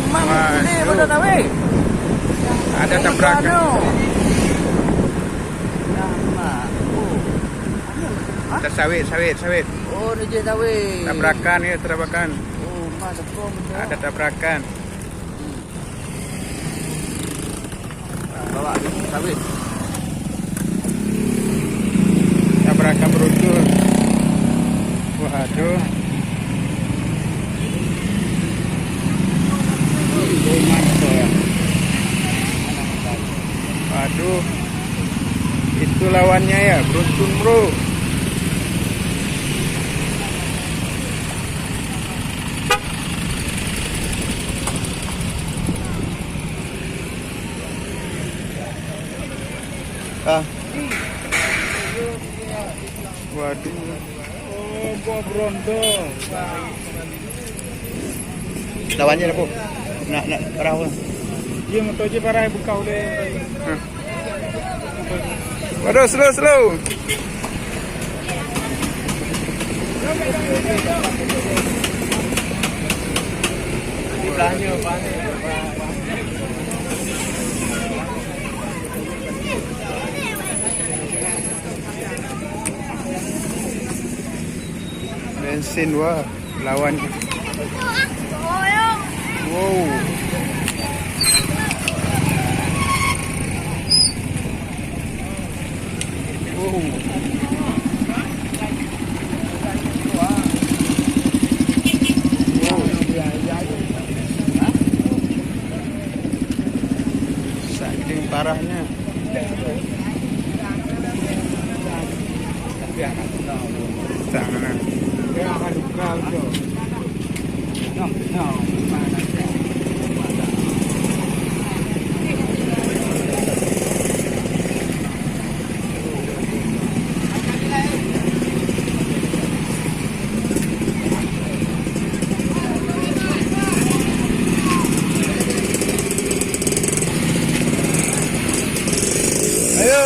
Mang ini pada tahu. Ada tabrakan. Ada sawit. Oh, ni je sawit. Tabrakan ya, tabrakan. Oh, mana pun. Ada tabrakan. Bawa sawit. Tabrakan beruntun. Waduh. Waduh. Itu lawannya ya, beruntun bro. Waduh. Oh, buah brondo. Lawannya apa? Nak rawa. Dia mau tahu je barang buka oleh. Waduh, slow. Belahnya panik. Bensin wah, lawan. Wow. Saking parahnya. Tangan. Ayo.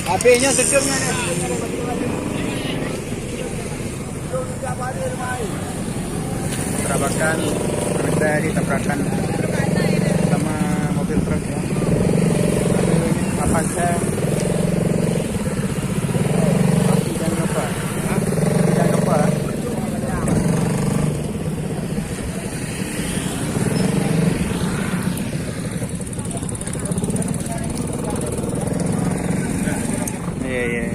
HP-nya sedemnya ni. Tabrakan, terjadi tabrakan sama mobil truk ya. Apa saya? Jangan lupa. Jangan lupa. Iya.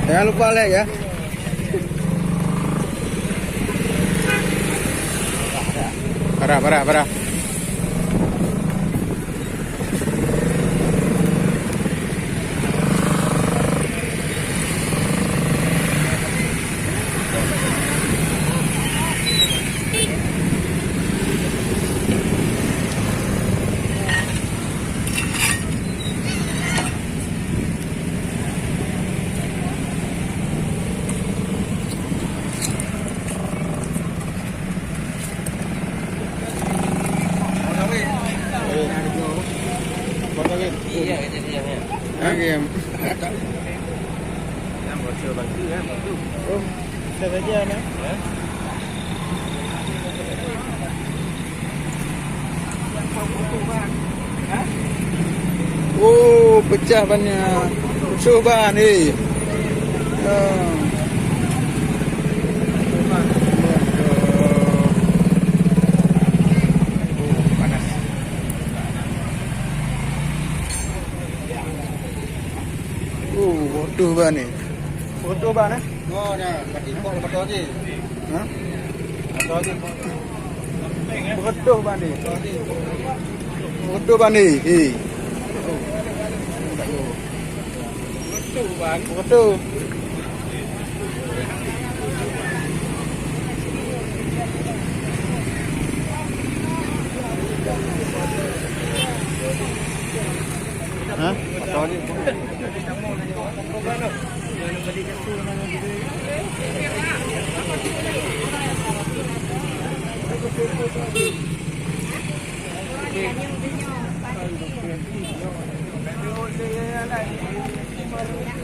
Jangan lupa like ya. Parah. Iya, ini dia. Yang Yang bocor baju kan, baju. oh, sudah saja nak. Oh, pecah bannya. Coba ni. Bodoh ban ni. Bodoh ban eh? Oh, dah. Bagi kok motor je. Ha? Motor je. Bodoh ban ni. Bodoh ban ni. Bodoh ban. Bodoh. Ha? Motor je. Ada order yang lain.